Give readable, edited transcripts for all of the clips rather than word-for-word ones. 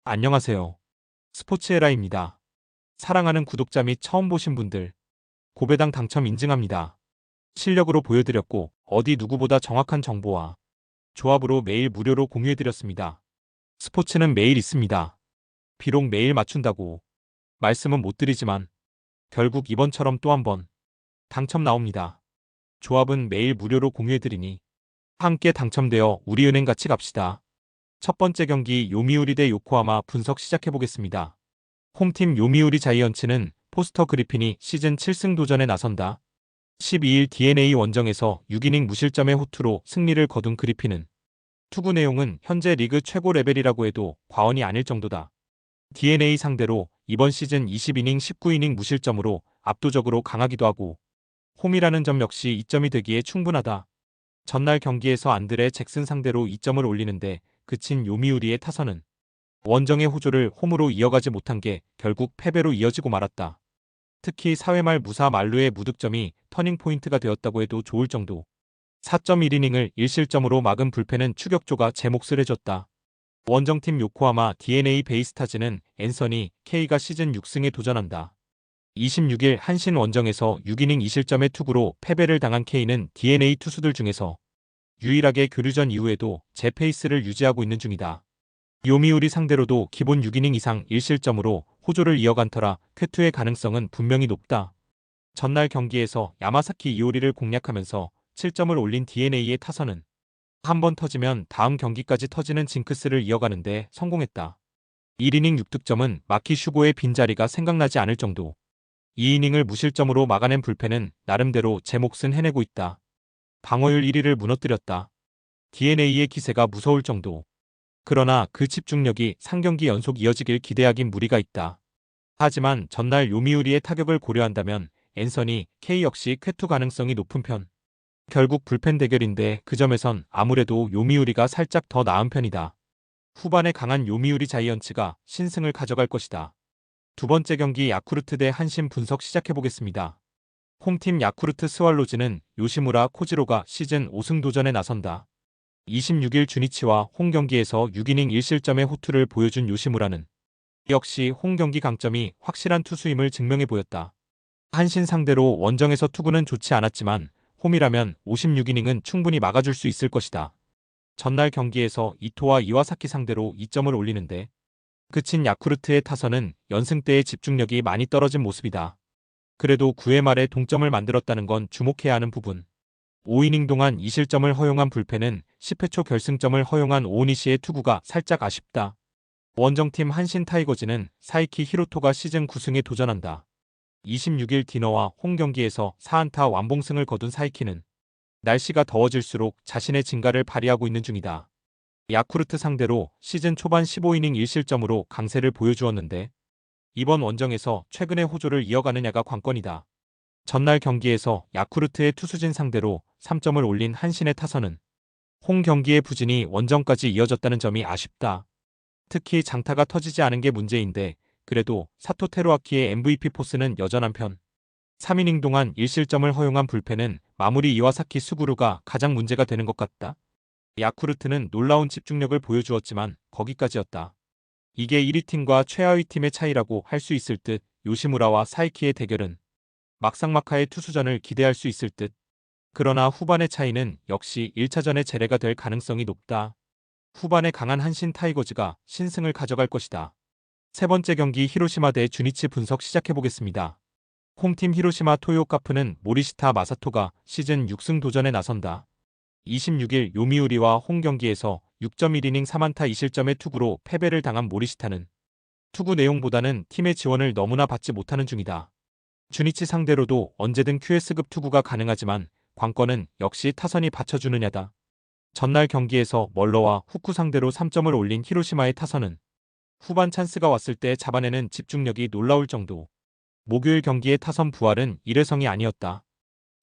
안녕하세요. 스포츠에라입니다. 사랑하는 구독자 및 처음 보신 분들, 고배당 당첨 인증합니다. 실력으로 보여드렸고, 어디 누구보다 정확한 정보와 조합으로 매일 무료로 공유해드렸습니다. 스포츠는 매일 있습니다. 비록 매일 맞춘다고 말씀은 못 드리지만, 결국 이번처럼 또 한 번 당첨 나옵니다. 조합은 매일 무료로 공유해드리니, 함께 당첨되어 우리은행 같이 갑시다. 첫 번째 경기 요미우리 대 요코하마 분석 시작해보겠습니다. 홈팀 요미우리 자이언츠는 포스터 그리핀이 시즌 7승 도전에 나선다. 12일 DNA 원정에서 6이닝 무실점의 호투로 승리를 거둔 그리핀은 투구 내용은 현재 리그 최고 레벨이라고 해도 과언이 아닐 정도다. DNA 상대로 이번 시즌 20이닝 19이닝 무실점으로 압도적으로 강하기도 하고 홈이라는 점 역시 이점이 되기에 충분하다. 전날 경기에서 안드레 잭슨 상대로 2점을 올리는데 그친 요미우리의 타선은 원정의 호조를 홈으로 이어가지 못한 게 결국 패배로 이어지고 말았다. 특히 4회 말 무사 만루의 무득점이 터닝포인트가 되었다고 해도 좋을 정도. 4.1이닝을 1실점으로 막은 불펜은 추격조가 제 몫을 해줬다. 원정팀 요코하마 DNA 베이스타즈는 앤서니 K가 시즌 6승에 도전한다. 26일 한신 원정에서 6이닝 2실점의 투구로 패배를 당한 K는 DNA 투수들 중에서 유일하게 교류전 이후에도 제 페이스를 유지하고 있는 중이다. 요미우리 상대로도 기본 6이닝 이상 1실점으로 호조를 이어간 터라 쾌투의 가능성은 분명히 높다. 전날 경기에서 야마사키 이오리를 공략하면서 7점을 올린 DNA의 타선은 한 번 터지면 다음 경기까지 터지는 징크스를 이어가는데 성공했다. 1이닝 6득점은 마키 슈고의 빈자리가 생각나지 않을 정도. 2이닝을 무실점으로 막아낸 불펜은 나름대로 제 몫은 해내고 있다. 방어율 1위를 무너뜨렸다. DNA의 기세가 무서울 정도. 그러나 그 집중력이 상경기 연속 이어지길 기대하긴 무리가 있다. 하지만 전날 요미우리의 타격을 고려한다면 앤서니 K 역시 쾌투 가능성이 높은 편. 결국 불펜 대결인데 그 점에선 아무래도 요미우리가 살짝 더 나은 편이다. 후반에 강한 요미우리 자이언츠가 신승을 가져갈 것이다. 두 번째 경기 야쿠르트 대 한신 분석 시작해보겠습니다. 홈팀 야쿠르트 스왈로즈는 요시무라 코지로가 시즌 5승 도전에 나선다. 26일 주니치와 홈 경기에서 6이닝 1실점의 호투를 보여준 요시무라는 역시 홈 경기 강점이 확실한 투수임을 증명해 보였다. 한신 상대로 원정에서 투구는 좋지 않았지만 홈이라면 56이닝은 충분히 막아줄 수 있을 것이다. 전날 경기에서 이토와 이와사키 상대로 2점을 올리는데 그친 야쿠르트의 타선은 연승 때의 집중력이 많이 떨어진 모습이다. 그래도 9회 말에 동점을 만들었다는 건 주목해야 하는 부분. 5이닝 동안 2실점을 허용한 불펜은 10회 초 결승점을 허용한 오오니시의 투구가 살짝 아쉽다. 원정팀 한신 타이거즈는 사이키 히로토가 시즌 9승에 도전한다. 26일 디너와 홈 경기에서 4안타 완봉승을 거둔 사이키는 날씨가 더워질수록 자신의 진가를 발휘하고 있는 중이다. 야쿠르트 상대로 시즌 초반 15이닝 1실점으로 강세를 보여주었는데 이번 원정에서 최근의 호조를 이어가느냐가 관건이다. 전날 경기에서 야쿠르트의 투수진 상대로 3점을 올린 한신의 타선은 홈 경기의 부진이 원정까지 이어졌다는 점이 아쉽다. 특히 장타가 터지지 않은 게 문제인데 그래도 사토 테루아키의 MVP 포스는 여전한 편. 3이닝 동안 1실점을 허용한 불펜은 마무리 이와사키 수구루가 가장 문제가 되는 것 같다. 야쿠르트는 놀라운 집중력을 보여주었지만 거기까지였다. 이게 1위 팀과 최하위 팀의 차이라고 할 수 있을 듯. 요시무라와 사이키의 대결은 막상막하의 투수전을 기대할 수 있을 듯. 그러나 후반의 차이는 역시 1차전의 재래가 될 가능성이 높다. 후반에 강한 한신 타이거즈가 신승을 가져갈 것이다. 세 번째 경기 히로시마 대 주니치 분석 시작해보겠습니다. 홈팀 히로시마 토요카프는 모리시타 마사토가 시즌 6승 도전에 나선다. 26일 요미우리와 홈 경기에서 6.1이닝 3안타 2실점의 투구로 패배를 당한 모리시타는 투구 내용보다는 팀의 지원을 너무나 받지 못하는 중이다. 주니치 상대로도 언제든 QS급 투구가 가능하지만 관건은 역시 타선이 받쳐주느냐다. 전날 경기에서 멀러와 후쿠 상대로 3점을 올린 히로시마의 타선은 후반 찬스가 왔을 때 잡아내는 집중력이 놀라울 정도. 목요일 경기의 타선 부활은 일회성이 아니었다.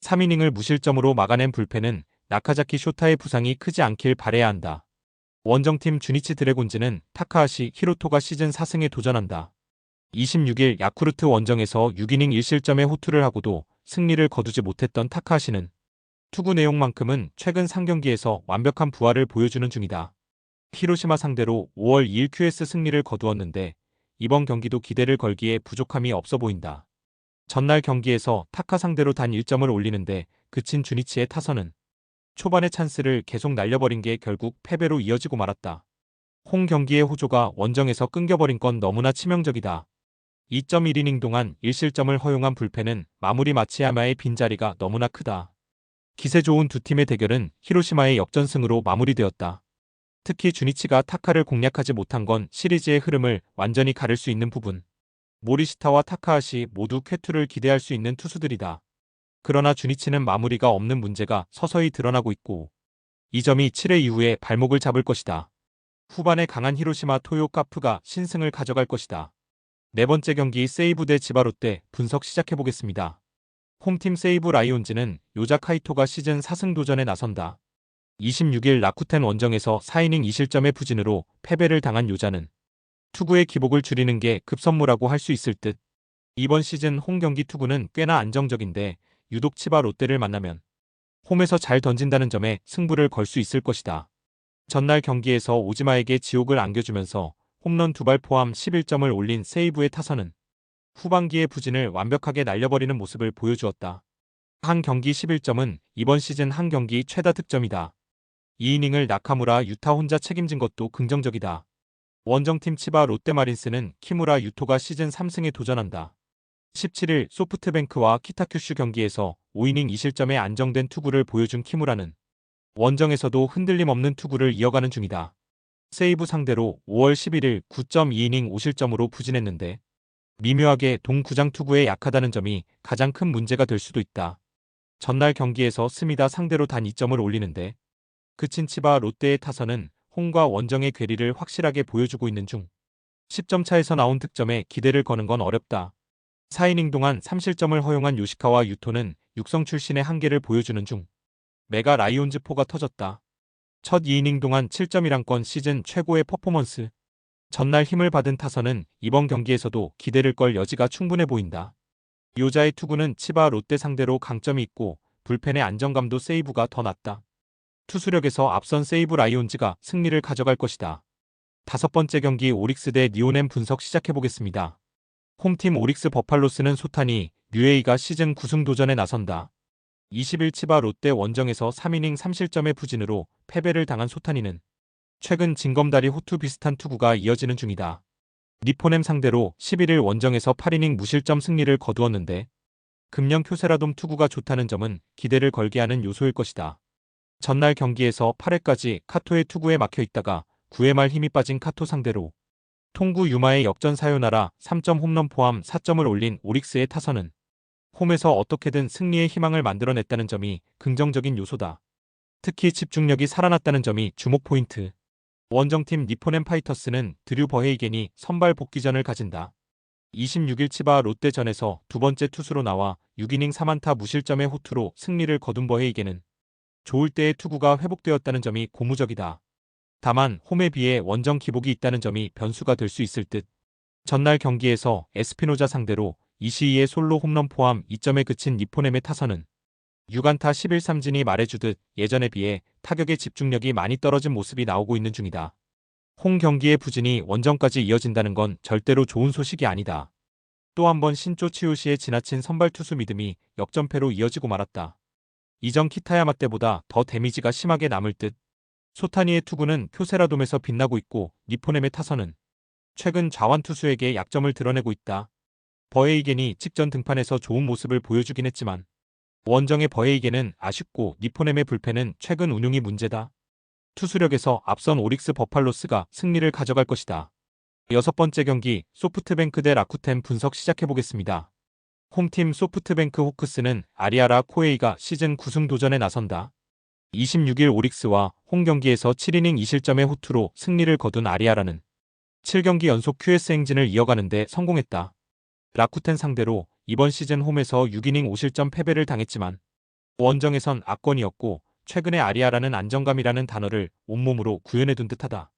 3이닝을 무실점으로 막아낸 불펜은 나카자키 쇼타의 부상이 크지 않길 바라야 한다. 원정팀 주니치 드래곤즈는 타카하시 히로토가 시즌 4승에 도전한다. 26일 야쿠르트 원정에서 6이닝 1실점의 호투를 하고도 승리를 거두지 못했던 타카하시는 투구 내용만큼은 최근 상경기에서 완벽한 부활을 보여주는 중이다. 히로시마 상대로 5월 2일 QS 승리를 거두었는데 이번 경기도 기대를 걸기에 부족함이 없어 보인다. 전날 경기에서 타카 상대로 단 1점을 올리는데 그친 주니치의 타선은 초반의 찬스를 계속 날려버린 게 결국 패배로 이어지고 말았다. 홈 경기의 호조가 원정에서 끊겨버린 건 너무나 치명적이다. 2.1이닝 동안 1실점을 허용한 불펜은 마무리 마츠야마의 빈자리가 너무나 크다. 기세 좋은 두 팀의 대결은 히로시마의 역전승으로 마무리되었다. 특히 주니치가 타카를 공략하지 못한 건 시리즈의 흐름을 완전히 가를 수 있는 부분. 모리시타와 타카하시 모두 쾌투를 기대할 수 있는 투수들이다. 그러나 주니치는 마무리가 없는 문제가 서서히 드러나고 있고 이 점이 7회 이후에 발목을 잡을 것이다. 후반에 강한 히로시마 토요 카프가 신승을 가져갈 것이다. 네 번째 경기 세이부 대 지바롯데 분석 시작해보겠습니다. 홈팀 세이부 라이온즈는 요자 카이토가 시즌 4승 도전에 나선다. 26일 라쿠텐 원정에서 4이닝 2실점의 부진으로 패배를 당한 요자는 투구의 기복을 줄이는 게 급선무라고 할 수 있을 듯. 이번 시즌 홈 경기 투구는 꽤나 안정적인데 유독 치바 롯데를 만나면 홈에서 잘 던진다는 점에 승부를 걸 수 있을 것이다. 전날 경기에서 오지마에게 지옥을 안겨주면서 홈런 2발 포함 11점을 올린 세이브의 타선은 후반기의 부진을 완벽하게 날려버리는 모습을 보여주었다. 한 경기 11점은 이번 시즌 한 경기 최다 득점이다. 2이닝을 나카무라 유타 혼자 책임진 것도 긍정적이다. 원정팀 치바 롯데마린스는 키무라 유토가 시즌 3승에 도전한다. 17일 소프트뱅크와 키타큐슈 경기에서 5이닝 2실점의 안정된 투구를 보여준 키무라는 원정에서도 흔들림 없는 투구를 이어가는 중이다. 세이브 상대로 5월 11일 9.2이닝 5실점으로 부진했는데 미묘하게 동구장 투구에 약하다는 점이 가장 큰 문제가 될 수도 있다. 전날 경기에서 스미다 상대로 단 2점을 올리는데 그친 치바 롯데의 타선은 홈과 원정의 괴리를 확실하게 보여주고 있는 중 10점 차에서 나온 득점에 기대를 거는 건 어렵다. 4이닝 동안 3실점을 허용한 요시카와 유토는 육성 출신의 한계를 보여주는 중 메가 라이온즈포가 터졌다. 첫 2이닝 동안 7점이란 시즌 최고의 퍼포먼스. 전날 힘을 받은 타선은 이번 경기에서도 기대를 걸 여지가 충분해 보인다. 요자의 투구는 치바 롯데 상대로 강점이 있고 불펜의 안정감도 세이브가 더 낮다. 투수력에서 앞선 세이브 라이온즈가 승리를 가져갈 것이다. 다섯 번째 경기 오릭스 대 니오넴 분석 시작해보겠습니다. 홈팀 오릭스 버팔로스는 소타니 류에이가 시즌 9승 도전에 나선다. 20일 치바 롯데 원정에서 3이닝 3실점의 부진으로 패배를 당한 소타니는 최근 징검다리 호투 비슷한 투구가 이어지는 중이다. 니포넴 상대로 11일 원정에서 8이닝 무실점 승리를 거두었는데 금년 쿄세라돔 투구가 좋다는 점은 기대를 걸게 하는 요소일 것이다. 전날 경기에서 8회까지 카토의 투구에 막혀 있다가 9회 말 힘이 빠진 카토 상대로 통구 유마의 역전 사요나라 3점 홈런 포함 4점을 올린 오릭스의 타선은 홈에서 어떻게든 승리의 희망을 만들어냈다는 점이 긍정적인 요소다. 특히 집중력이 살아났다는 점이 주목 포인트. 원정팀 니포넴 파이터스는 드류 버헤이겐이 선발 복귀전을 가진다. 26일 치바 롯데전에서 두 번째 투수로 나와 6이닝 3안타 무실점의 호투로 승리를 거둔 버헤이겐은 좋을 때의 투구가 회복되었다는 점이 고무적이다. 다만 홈에 비해 원정 기복이 있다는 점이 변수가 될 수 있을 듯. 전날 경기에서 에스피노자 상대로 이시이의 솔로 홈런 포함 2점에 그친 니포넴의 타선은 6안타 11삼진이 말해주듯 예전에 비해 타격의 집중력이 많이 떨어진 모습이 나오고 있는 중이다. 홈 경기의 부진이 원정까지 이어진다는 건 절대로 좋은 소식이 아니다. 또 한 번 신조 치요시의 지나친 선발 투수 믿음이 역전패로 이어지고 말았다. 이전 키타야마 때보다 더 데미지가 심하게 남을 듯. 소타니의 투구는 쿄세라돔에서 빛나고 있고 니포넴의 타선은 최근 좌완 투수에게 약점을 드러내고 있다. 버헤이겐이 직전 등판에서 좋은 모습을 보여주긴 했지만 원정의 버헤이겐은 아쉽고 니포넴의 불펜은 최근 운용이 문제다. 투수력에서 앞선 오릭스 버팔로스가 승리를 가져갈 것이다. 여섯 번째 경기 소프트뱅크 대 라쿠텐 분석 시작해보겠습니다. 홈팀 소프트뱅크 호크스는 아리아라 코에이가 시즌 9승 도전에 나선다. 26일 오릭스와 홈 경기에서 7이닝 2실점의 호투로 승리를 거둔 아리아라는 7경기 연속 QS 행진을 이어가는데 성공했다. 라쿠텐 상대로 이번 시즌 홈에서 6이닝 5실점 패배를 당했지만 원정에선 압권이었고 최근에 아리아라는 안정감이라는 단어를 온몸으로 구현해둔 듯하다.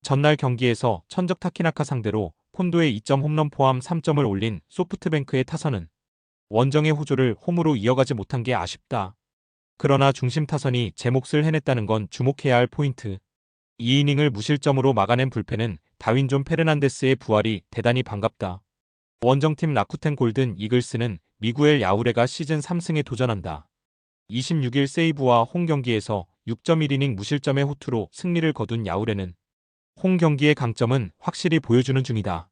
전날 경기에서 천적 타키나카 상대로 폰도의 2점 홈런 포함 3점을 올린 소프트뱅크의 타선은 원정의 호조를 홈으로 이어가지 못한 게 아쉽다. 그러나 중심 타선이 제 몫을 해냈다는 건 주목해야 할 포인트. 2이닝을 무실점으로 막아낸 불펜은 다윈존 페르난데스의 부활이 대단히 반갑다. 원정팀 라쿠텐 골든 이글스는 미구엘 야우레가 시즌 3승에 도전한다. 26일 세이브와 홈 경기에서 6.1이닝 무실점의 호투로 승리를 거둔 야우레는 홈 경기의 강점은 확실히 보여주는 중이다.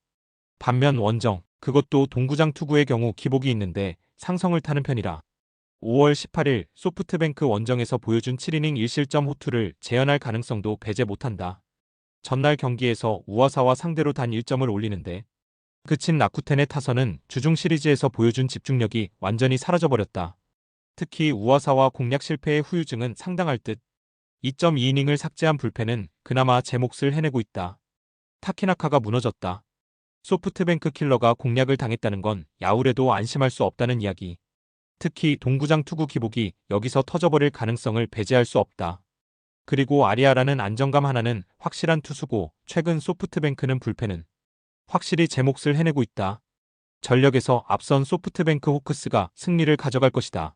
반면 원정, 그것도 동구장 투구의 경우 기복이 있는데 상성을 타는 편이라 5월 18일 소프트뱅크 원정에서 보여준 7이닝 1실점 호투를 재현할 가능성도 배제 못한다. 전날 경기에서 우와사와 상대로 단 1점을 올리는데 그친 라쿠텐의 타선은 주중 시리즈에서 보여준 집중력이 완전히 사라져버렸다. 특히 우와사와 공략 실패의 후유증은 상당할 듯 2.2이닝을 삭제한 불펜은 그나마 제 몫을 해내고 있다. 타키나카가 무너졌다. 소프트뱅크 킬러가 공략을 당했다는 건 야우레도 안심할 수 없다는 이야기. 특히 동구장 투구 기복이 여기서 터져버릴 가능성을 배제할 수 없다. 그리고 아리아라는 안정감 하나는 확실한 투수고 최근 소프트뱅크는 불펜은 확실히 제 몫을 해내고 있다. 전력에서 앞선 소프트뱅크 호크스가 승리를 가져갈 것이다.